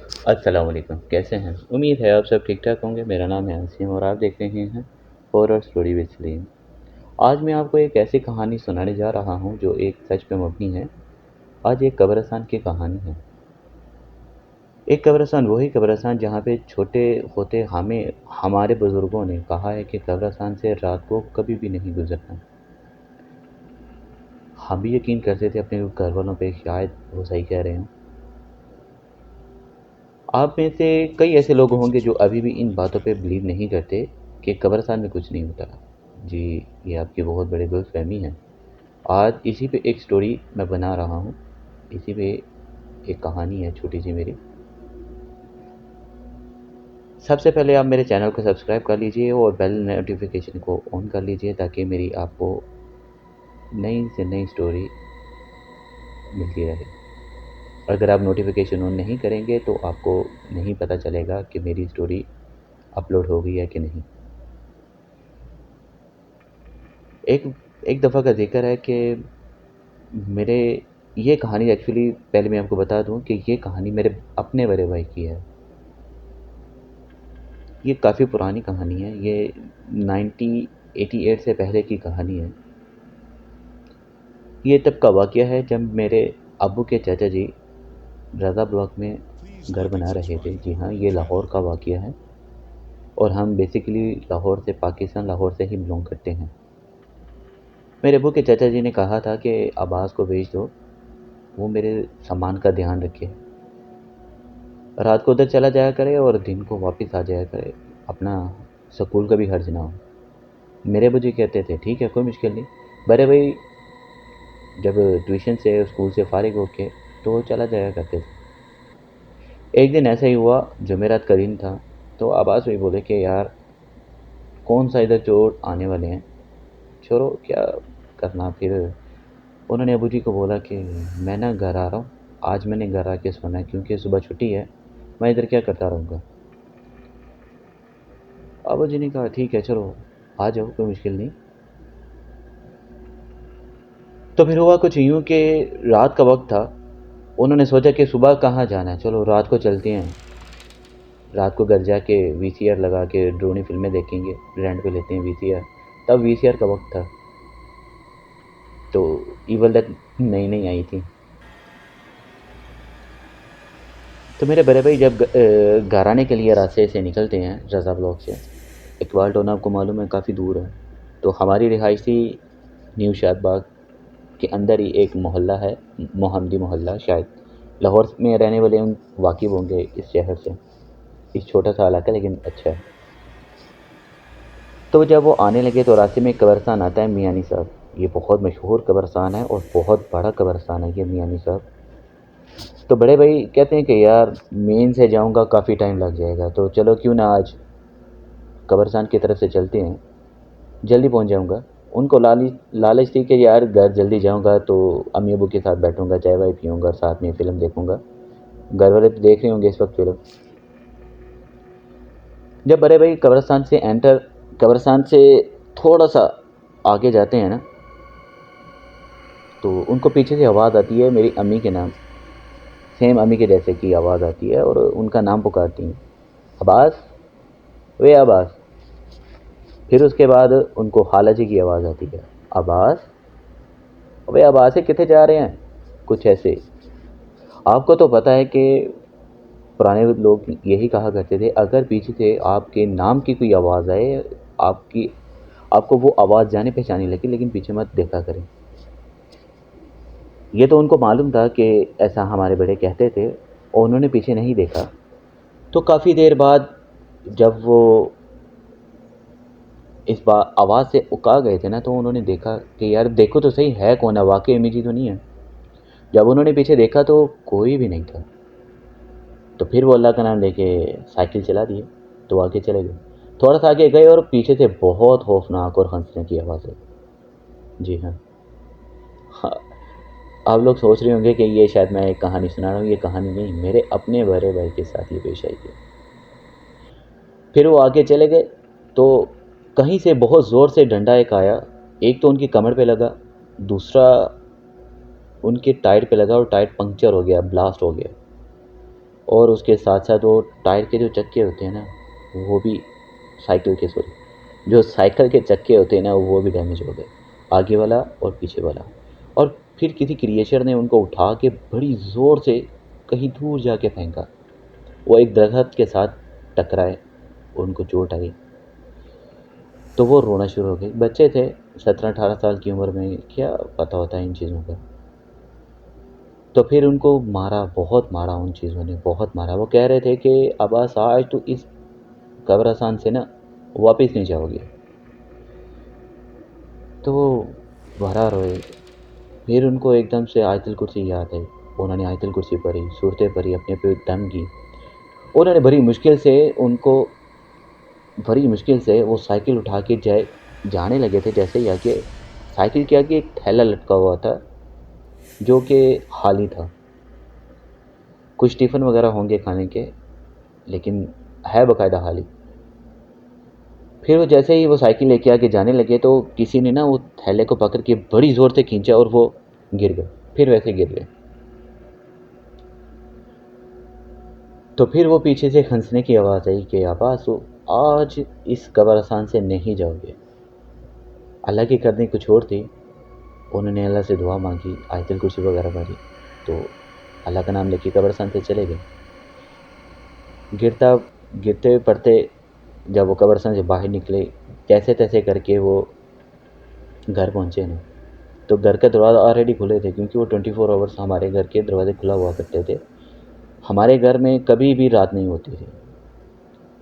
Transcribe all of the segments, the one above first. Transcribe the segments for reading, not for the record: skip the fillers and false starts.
अस्सलाम वालेकुम, कैसे हैं? उम्मीद है आप सब ठीक-ठाक होंगे। मेरा नाम है आसिम और आप देख रहे हैं हॉरर स्टोरी विद सलीम। आज मैं आपको एक ऐसी कहानी सुनाने जा रहा हूँ जो एक सच पे मबनी है। आज एक कब्रिस्तान की कहानी है। एक कब्रिस्तान, वही कब्रिस्तान जहाँ पे छोटे होते हमें हमारे बुज़ुर्गों ने कहा है कि कब्रिस्तान से रात को कभी भी नहीं गुज़रना। हम भी यकीन करते थे अपने घरवालों पे, शायद वो सही कह रहे हों। आप में से कई ऐसे लोग होंगे जो अभी भी इन बातों पे बिलीव नहीं करते कि कब्रिस्तान में कुछ नहीं होता। जी, ये आपकी बहुत बड़ी गलतफ़हमी है। आज इसी पे एक स्टोरी मैं बना रहा हूँ। इसी पे एक कहानी है छोटी-सी मेरी। सबसे पहले आप मेरे चैनल को सब्सक्राइब कर लीजिए और बेल नोटिफ़िकेशन को ऑन कर लीजिए ताकि मेरी आपको नई से नई स्टोरी मिलती रहे। अगर आप नोटिफ़िकेशन ऑन नहीं करेंगे तो आपको नहीं पता चलेगा कि मेरी स्टोरी अपलोड हो गई है कि नहीं। एक एक दफ़ा का ज़िक्र है कि मेरे ये कहानी एक्चुअली, पहले मैं आपको बता दूँ कि ये कहानी मेरे अपने बड़े भाई की है। ये काफ़ी पुरानी कहानी है। ये 1988 से पहले की कहानी है। ये तब का वाक़या है जब मेरे अब्बू के चाचा जी रज़ा ब्लॉक में घर बना रहे थे। जी हाँ, ये लाहौर का वाक़या है और हम बेसिकली लाहौर से, पाकिस्तान लाहौर से ही बिलॉन्ग करते हैं। मेरे अब्बू के चाचा जी ने कहा था कि अब्बास को भेज दो, वो मेरे सामान का ध्यान रखे। रात को उधर चला जाया करे और दिन को वापस आ जाया करे, अपना स्कूल का भी खर्च ना हो। मेरे अब्बू जी कहते थे ठीक है, कोई मुश्किल नहीं। बड़े भाई जब ट्यूशन से, स्कूल से फ़ारिग होके तो वो चला जाया करते थे। एक दिन ऐसा ही हुआ, जुमेरात का दिन था, तो अब्बास भाई बोले कि यार कौन सा इधर चोर आने वाले हैं, छोड़ो क्या करना। फिर उन्होंने अबू जी को बोला कि मैं ना घर आ रहा हूँ, आज मैंने घर आके सोना है क्योंकि सुबह छुट्टी है, मैं इधर क्या करता रहूँगा। अबू जी ने कहा ठीक है चलो आ जाओ, कोई मुश्किल नहीं। तो फिर हुआ कुछ यूँ कि रात का वक्त था। उन्होंने सोचा कि सुबह कहाँ जाना है, चलो रात को चलते हैं। रात को घर जाके वीसीआर लगा के ड्रोनी फिल्में देखेंगे, रेंट पे लेते हैं वीसीआर। तब वीसीआर का वक्त था, तो इवल डेड नई नई आई थी। तो मेरे बड़े भाई जब घर आने के लिए रास्ते से निकलते हैं रज़ा ब्लॉक से, इकबाल टोन आपको मालूम है काफ़ी दूर है। तो हमारी रिहाइश थी न्यू शाद बाग के अंदर ही एक मोहल्ला है, मोहम्मदी मोहल्ला। शायद लाहौर में रहने वाले उन वाकिफ़ होंगे इस शहर से। इस छोटा सा इलाका लेकिन अच्छा है। तो जब वो आने लगे तो रास्ते में एक कब्रिस्तान आता है, मियानी साहब। ये बहुत मशहूर कब्रिस्तान है और बहुत बड़ा कब्रिस्तान है ये मियानी साहब। तो बड़े भाई कहते हैं कि यार मेन से जाऊंगा काफ़ी टाइम लग जाएगा, तो चलो क्यों ना आज कब्रिस्तान की तरफ से चलते हैं, जल्दी पहुंच जाऊंगा। उनको लालच थी कि यार घर जल्दी जाऊंगा तो अम्मी अबू के साथ बैठूंगा, चाय वाय पीऊँगा और साथ में फ़िल्म देखूंगा। घर वाले तो देख रहे होंगे इस वक्त फ़िल्म। जब बड़े भाई कब्रिस्तान से थोड़ा सा आगे जाते हैं ना, तो उनको पीछे से आवाज़ आती है मेरी अम्मी के नाम, सेम अम्मी के जैसे की आवाज़ आती है और उनका नाम पुकारती हैं, अब्बास, वे अब्बास। फिर उसके बाद उनको खाला जी की आवाज़ आती है, अब्बास, वे अब्बास से कितने जा रहे हैं, कुछ ऐसे। आपको तो पता है कि पुराने लोग यही कहा करते थे, अगर पीछे से आपके नाम की कोई आवाज़ आए, आपकी आपको वो आवाज़ जाने पहचानी लगे, लेकिन पीछे मत देखा करें। ये तो उनको मालूम था कि ऐसा हमारे बड़े कहते थे और उन्होंने पीछे नहीं देखा। तो काफ़ी देर बाद जब वो इस बार आवाज़ से उका गए थे ना, तो उन्होंने देखा कि यार देखो तो सही है कौन है, वाकई अम्मी जी तो नहीं है। जब उन्होंने पीछे देखा तो कोई भी नहीं था। तो फिर वो अल्लाह का नाम लेके साइकिल चला दिए, तो आगे चले गए। थोड़ा सा आगे गए और पीछे से बहुत खौफनाक और हंसने की आवाज़ आई। जी हाँ। हाँ, आप लोग सोच रहे होंगे कि ये शायद मैं एक कहानी सुना रहा हूँ। ये कहानी नहीं, मेरे अपने बड़े भाई के साथ ये पेश आई थी। फिर वो आगे चले गए तो कहीं से बहुत ज़ोर से डंडा एक आया। एक तो उनकी कमर पे लगा, दूसरा उनके टायर पे लगा और टायर पंक्चर हो गया, ब्लास्ट हो गया। और उसके साथ साथ वो टायर के जो चक्के होते हैं ना, वो भी जो साइकिल के चक्के होते हैं ना, वो भी डैमेज हो गए, आगे वाला और पीछे वाला। और फिर किसी क्रिएचर ने उनको उठा के बड़ी ज़ोर से कहीं दूर जाके फेंका। वो एक दरख्त के साथ टकराए, उनको चोट आई, तो वो रोना शुरू हो गए। बच्चे थे 17-18 साल की उम्र में, क्या पता होता है इन चीज़ों का। तो फिर उनको मारा, बहुत मारा, उन चीज़ों ने बहुत मारा। वो कह रहे थे कि अब्बास आज तो इस कब्रिस्तान से ना वापस नहीं जाओगे। तो वो भरा रोए। फिर उनको एकदम से आयतुल कुर्सी याद आई। उन्होंने आयतुल कुर्सी पढ़ी, सूरतें पढ़ी, अपने पे दम की। उन्होंने बड़ी मुश्किल से वो साइकिल उठा के जाने लगे थे। जैसे ही आगे साइकिल के आगे एक थैला लटका हुआ था, जो कि खाली था। कुछ टिफ़िन वगैरह होंगे खाने के, लेकिन है बाकायदा खाली। फिर वो जैसे ही वो साइकिल लेके आगे जाने लगे, तो किसी ने ना वो थैले को पकड़ के बड़ी ज़ोर से खींचा और वो गिर गए। फिर वैसे गिर गए। तो फिर वो पीछे से हंसने की आवाज़ आई कि अब्बास आज इस कब्रिस्तान से नहीं जाओगे। अल्लाह की करनी कुछ और थी। उन्होंने अल्लाह से दुआ मांगी, आयतुल कुर्सी वगैरह पढ़ी, तो अल्लाह का नाम लेके कब्रिस्तान से चले गए। गिरता गिरते पड़ते जब वो कब्रिस्तान से बाहर निकले, जैसे तैसे करके वो घर पहुँचे ना, तो घर का दरवाज़ा ऑलरेडी खुले थे, क्योंकि वो 24 आवर्स हमारे घर के दरवाजे खुला हुआ करते थे। हमारे घर में कभी भी रात नहीं होती थी।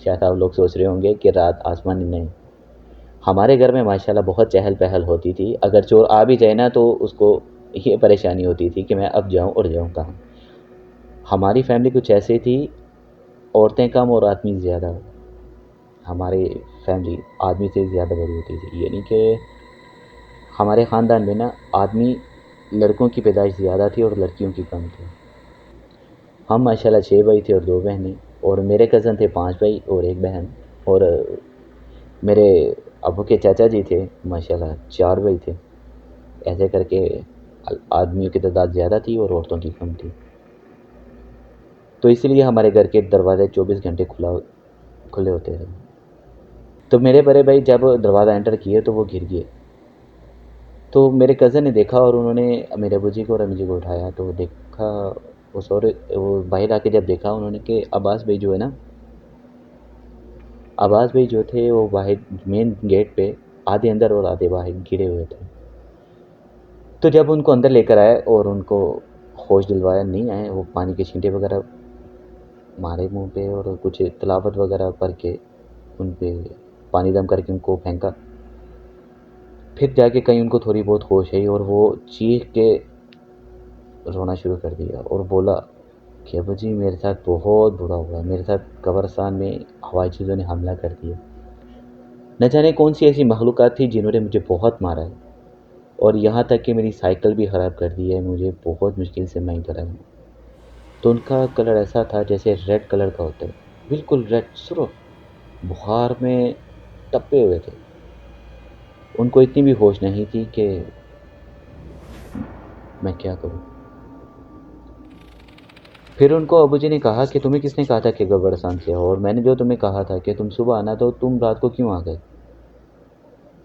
शायद आप लोग सोच रहे होंगे कि रात आसमान में नहीं, हमारे घर में माशाल्लाह बहुत चहल पहल होती थी। अगर चोर आ भी जाए ना, तो उसको ये परेशानी होती थी कि मैं अब जाऊं और जाऊं कहाँ। हमारी फैमिली कुछ ऐसी थी, औरतें कम और आदमी ज़्यादा। हमारी फैमिली आदमी से ज़्यादा बड़ी होती थी, यानी कि हमारे ख़ानदान में ना आदमी लड़कों की पैदाइश ज़्यादा थी और लड़कियों की कम थी। हम माशाल्लाह 6 भाई थे और 2 बहनें, और मेरे कज़न थे 5 भाई और 1 बहन। और मेरे अबू के चाचा जी थे, माशाल्लाह 4 भाई थे। ऐसे करके आदमियों की तादाद ज़्यादा थी और औरतों की कम थी। तो इसलिए हमारे घर के दरवाज़े 24 घंटे खुले होते थे। तो मेरे बड़े भाई जब दरवाज़ा एंटर किए तो वो गिर गए। तो मेरे कज़न ने देखा और उन्होंने मेरे अबू जी को और अम्मी जी को उठाया। तो देखा, वो बाहर आके जब देखा उन्होंने कि अब्बास भाई जो थे वो बाहर मेन गेट पे आधे अंदर और आधे बाहर गिरे हुए थे। तो जब उनको अंदर लेकर आए और उनको होश दिलवाया, नहीं आए, वो पानी के छींटे वगैरह मारे मुँह पे और कुछ तिलावत वगैरह पढ़ के उन पे पानी दम करके उनको फेंका। फिर जाके कहीं उनको थोड़ी बहुत होश आई और वो चीख के रोना शुरू कर दिया और बोला कि अबू जी मेरे साथ बहुत बुरा हुआ, मेरे साथ कब्रिस्तान में हवाई चीज़ों ने हमला कर दिया। न जाने कौन सी ऐसी मखलूक़ात थी जिन्होंने मुझे बहुत मारा है, और यहाँ तक कि मेरी साइकिल भी ख़राब कर दी है। मुझे बहुत मुश्किल से मैं इधर आया हूँ। तो उनका कलर ऐसा था जैसे रेड कलर का होता है, बिल्कुल रेड, सिर्फ बुखार में तपे हुए थे। उनको इतनी भी होश नहीं थी कि मैं क्या करूं। फिर उनको अबूजी ने कहा कि तुम्हें किसने कहा था कि कब्रिस्तान से आओ, और मैंने जो तुम्हें कहा था कि तुम सुबह आना, तो तुम रात को क्यों आ गए।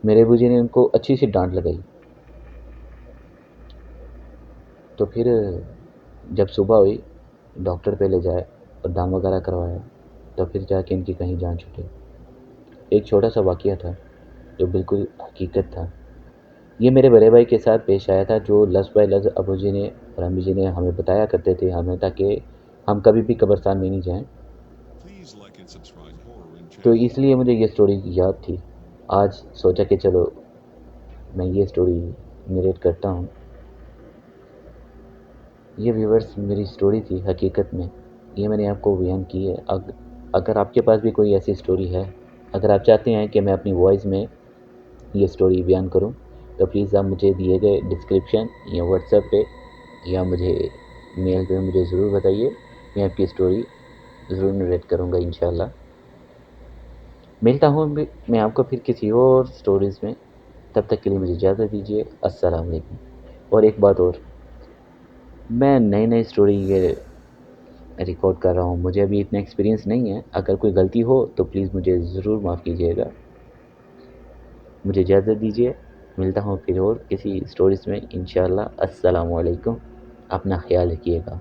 मेरे अबूजी ने उनको अच्छी सी डांट लगाई। तो फिर जब सुबह हुई, डॉक्टर पे ले जाए और दाम वगैरह करवाया, तो फिर जाके इनकी कहीं जान छूटी। एक छोटा सा वाक़या था जो बिल्कुल हकीकत था। ये मेरे बड़े भाई के साथ पेश आया था, जो लफ्ज़ बाय लफ्ज़ अबूजी ने और अम्मी जी ने हमें बताया करते थे हमें, ताकि हम कभी भी कब्रिस्तान में नहीं जाएं। तो इसलिए मुझे ये स्टोरी याद थी। आज सोचा कि चलो मैं ये स्टोरी नरेट करता हूँ। ये व्यूअर्स मेरी स्टोरी थी हकीकत में, ये मैंने आपको बयान की है। अगर आपके पास भी कोई ऐसी स्टोरी है, अगर आप चाहते हैं कि मैं अपनी वॉइस में ये स्टोरी बयान करूं, तो प्लीज़ आप मुझे दिए गए डिस्क्रिप्शन या व्हाट्सएप पे या मुझे मेल पे मुझे ज़रूर बताइए। मैं आपकी स्टोरी ज़रूर नरेट करूँगा इंशाल्लाह। मिलता हूँ मैं आपको फिर किसी और स्टोरीज़ में। तब तक के लिए मुझे इजाज़त दीजिए। अस्सलाम वालेकुम। और एक बात और, मैं नई नई स्टोरी ये रिकॉर्ड कर रहा हूँ। मुझे अभी इतना एक्सपीरियंस नहीं है, अगर कोई गलती हो तो प्लीज़ मुझे ज़रूर माफ़ कीजिएगा। मुझे इजाज़त दीजिए, मिलता हूँ फिर और किसी स्टोरीज़ में इंशाअल्लाह। अस्सलामु अलैकुम, अपना ख़्याल रखिएगा।